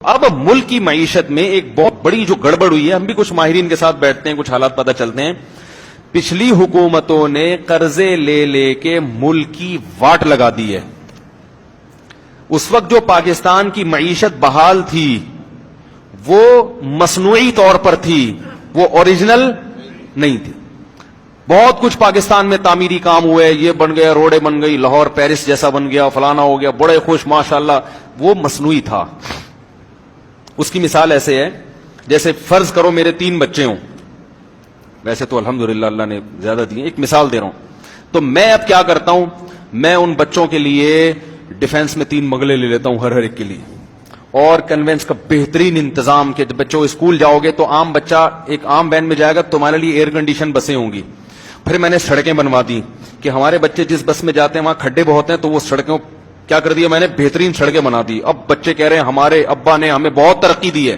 اب ملک کی معیشت میں ایک بہت بڑی جو گڑبڑ ہوئی ہے، ہم بھی کچھ ماہرین کے ساتھ بیٹھتے ہیں، کچھ حالات پتہ چلتے ہیں. پچھلی حکومتوں نے قرضے لے لے کے ملک کی واٹ لگا دی ہے. اس وقت جو پاکستان کی معیشت بحال تھی وہ مصنوعی طور پر تھی، وہ اوریجنل نہیں تھی. بہت کچھ پاکستان میں تعمیری کام ہوئے، یہ بن گیا، روڈیں بن گئی، لاہور پیرس جیسا بن گیا، فلانا ہو گیا، بڑے خوش ماشاءاللہ. وہ مصنوعی تھا. اس کی مثال ایسے ہے جیسے فرض کرو میرے 3 بچے ہوں، ویسے تو الحمدللہ اللہ نے زیادہ دیے، ایک مثال دے رہا ہوں. تو میں اب کیا کرتا ہوں، میں ان بچوں کے لیے ڈیفنس میں 3 بنگلے لے لیتا ہوں ہر ایک کے لیے، اور کنوینس کا بہترین انتظام کہ جب بچوں اسکول جاؤ گے تو عام بچہ ایک عام وین میں جائے گا، تمہارے لیے ایئر کنڈیشن بسیں ہوں گی. پھر میں نے سڑکیں بنوا دی کہ ہمارے بچے جس بس میں جاتے ہیں وہاں کھڈے بہت ہیں، تو وہ سڑکوں کیا کر دیا میں نے، بہترین سڑکیں بنا دی. اب بچے کہہ رہے ہیں ہمارے ابا نے ہمیں بہت ترقی دی ہے،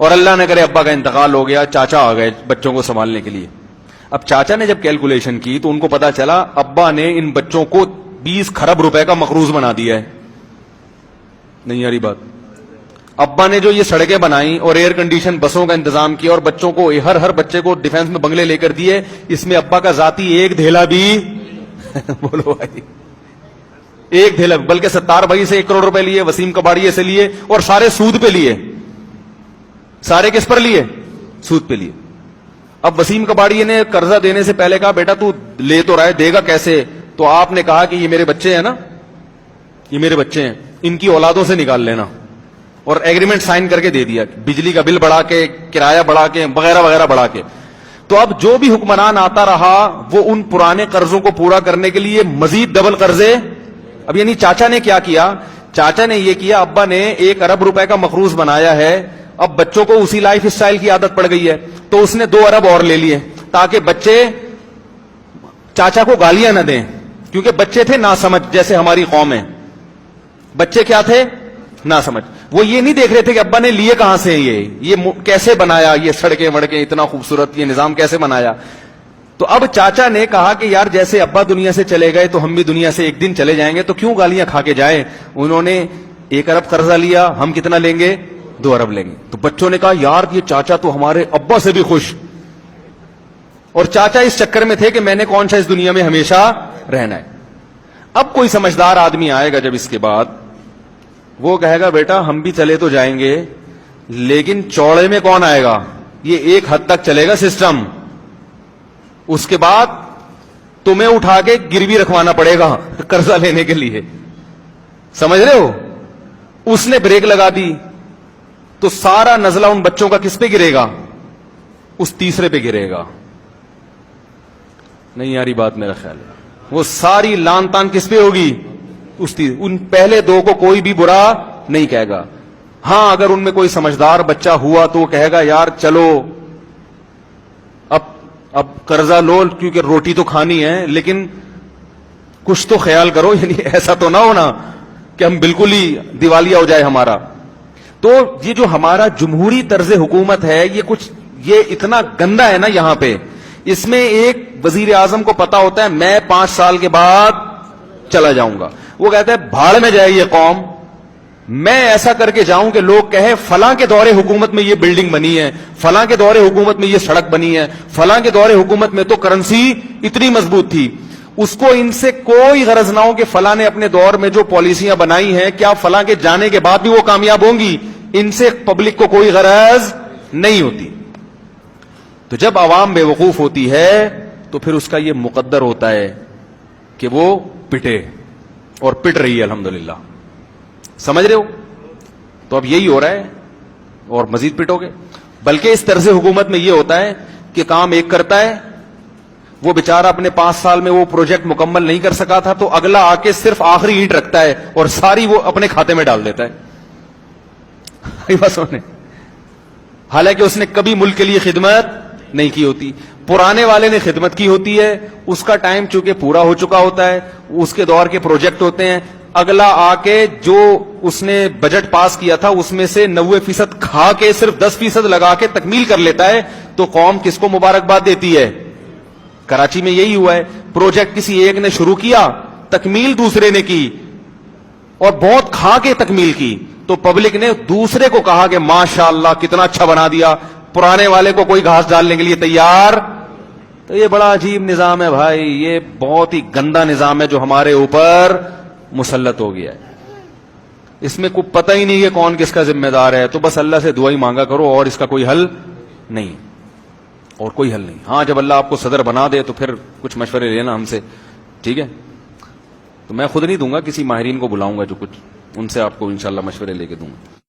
اور اللہ نہ کرے ابا کا انتقال ہو گیا، چاچا آ گئے بچوں کو سنبھالنے کے لیے. اب چاچا نے جب کیلکولیشن کی تو ان کو پتا چلا ابا نے ان بچوں کو 20 کھرب روپے کا مقروض بنا دیا ہے. نہیں آ رہی بات؟ ابا نے جو یہ سڑکیں بنائی اور ایئر کنڈیشن بسوں کا انتظام کیا اور بچوں کو ہر بچے کو ڈیفنس میں بنگلے لے کر دیے، اس میں ابا کا ذاتی ایک دھیلا بھی بولو بھائی، ایک دھیلا، بلکہ 70 بھائی سے 1 کروڑ روپے لیے، وسیم کباڑیے سے لیے، اور سارے سود پہ لیے. سارے کس پر لیے؟ سود پہ لیے. اب وسیم کباڑیے نے قرضہ دینے سے پہلے کہا بیٹا تو لے تو رہا ہے، دے گا کیسے؟ تو آپ نے کہا کہ یہ میرے بچے ہیں نا، یہ میرے بچے ہیں، ان کی اولادوں سے نکال لینا، اور ایگریمنٹ سائن کر کے دے دیا، بجلی کا بل بڑھا کے، کرایہ بڑھا کے، وغیرہ وغیرہ بڑھا کے. تو اب جو بھی حکمران آتا رہا وہ ان پرانے قرضوں کو پورا کرنے کے لیے مزید ڈبل قرضے. اب یعنی چاچا نے کیا کیا؟ چاچا نے یہ کیا، ابا نے 1 ارب روپے کا مقروض بنایا ہے، اب بچوں کو اسی لائف اسٹائل کی عادت پڑ گئی ہے، تو اس نے 2 ارب اور لے لیے تاکہ بچے چاچا کو گالیاں نہ دیں، کیونکہ بچے تھے ناسمجھ، جیسے ہماری قوم ہے. بچے کیا تھے؟ ناسمجھ. وہ یہ نہیں دیکھ رہے تھے کہ ابا نے لیے کہاں سے، یہ کیسے بنایا، یہ سڑکیں وڑکیں اتنا خوبصورت یہ نظام کیسے بنایا. تو اب چاچا نے کہا کہ یار جیسے ابا دنیا سے چلے گئے تو ہم بھی دنیا سے ایک دن چلے جائیں گے، تو کیوں گالیاں کھا کے جائیں. انہوں نے 1 ارب قرضہ لیا، ہم کتنا لیں گے؟ 2 ارب لیں گے. تو بچوں نے کہا یار یہ چاچا تو ہمارے ابا سے بھی خوش، اور چاچا اس چکر میں تھے کہ میں نے کون سا اس دنیا میں ہمیشہ رہنا ہے. اب کوئی سمجھدار آدمی آئے گا جب اس کے بعد، وہ کہے گا بیٹا ہم بھی چلے تو جائیں گے لیکن چوڑے میں کون آئے گا، یہ ایک حد تک چلے گا سسٹم، اس کے بعد تمہیں اٹھا کے گروی رکھوانا پڑے گا قرضہ لینے کے لیے. سمجھ رہے ہو؟ اس نے بریک لگا دی تو سارا نزلہ ان بچوں کا کس پہ گرے گا؟ اس تیسرے پہ گرے گا. نہیں یاری بات میرا خیال ہے، وہ ساری لان تان کس پہ ہوگی؟ ان پہلے 2 کو کوئی بھی برا نہیں کہے گا. ہاں اگر ان میں کوئی سمجھدار بچہ ہوا تو وہ کہے گا یار چلو اب قرضہ لو کیونکہ روٹی تو کھانی ہے، لیکن کچھ تو خیال کرو، یعنی ایسا تو نہ ہونا کہ ہم بالکل ہی دیوالیہ ہو جائے ہمارا. تو یہ جو ہمارا جمہوری طرز حکومت ہے یہ اتنا گندا ہے نا یہاں پہ. اس میں ایک وزیر اعظم کو پتا ہوتا ہے میں 5 سال کے بعد چلا جاؤں گا، وہ کہتا ہے بھاڑ میں جائے یہ قوم، میں ایسا کر کے جاؤں کہ لوگ کہیں فلاں کے دور حکومت میں یہ بلڈنگ بنی ہے، فلاں کے دور حکومت میں یہ سڑک بنی ہے، فلاں کے دور حکومت میں تو کرنسی اتنی مضبوط تھی. اس کو ان سے کوئی غرض نہ ہو کہ فلاں نے اپنے دور میں جو پالیسیاں بنائی ہیں کیا فلاں کے جانے کے بعد بھی وہ کامیاب ہوں گی، ان سے پبلک کو کوئی غرض نہیں ہوتی. تو جب عوام بے وقوف ہوتی ہے تو پھر اس کا یہ مقدر ہوتا ہے کہ وہ پٹے، اور پٹ رہی ہے الحمدللہ. سمجھ رہے ہو؟ تو اب یہی ہو رہا ہے اور مزید پٹو گے. بلکہ اس طرز حکومت میں یہ ہوتا ہے کہ کام ایک کرتا ہے، وہ بیچارہ اپنے 5 سال میں وہ پروجیکٹ مکمل نہیں کر سکا تھا تو اگلا آ کے صرف آخری اینٹ رکھتا ہے اور ساری وہ اپنے کھاتے میں ڈال دیتا ہے بس حالانکہ اس نے کبھی ملک کے لیے خدمت نہیں کی ہوتی. پرانے والے نے خدمت کی ہوتی ہے، اس کا ٹائم چونکہ پورا ہو چکا ہوتا ہے، اس کے دور کے پروجیکٹ ہوتے ہیں، اگلا آ کے جو اس نے بجٹ پاس کیا تھا اس میں سے 90% کھا کے صرف 10% لگا کے تکمیل کر لیتا ہے. تو قوم کس کو مبارکباد دیتی ہے؟ کراچی میں یہی ہوا ہے، پروجیکٹ کسی ایک نے شروع کیا، تکمیل دوسرے نے کی اور بہت کھا کے تکمیل کی، تو پبلک نے دوسرے کو کہا کہ ماشاءاللہ کتنا اچھا بنا دیا, پرانے والے کو کوئی گھاس ڈالنے کے لیے تیار. تو یہ بڑا عجیب نظام ہے بھائی, یہ بہت ہی گندا نظام ہے جو ہمارے اوپر مسلط ہو گیا ہے. اس میں کوئی پتہ ہی نہیں ہے کون کس کا ذمہ دار ہے, تو بس اللہ سے دعا ہی مانگا کرو, اور اس کا کوئی حل نہیں, اور کوئی حل نہیں. ہاں جب اللہ آپ کو صدر بنا دے تو پھر کچھ مشورے لینا ہم سے, ٹھیک ہے؟ تو میں خود نہیں دوں گا, کسی ماہرین کو بلاؤں گا جو کچھ ان سے آپ کو انشاءاللہ مشورے لے کے دوں گا.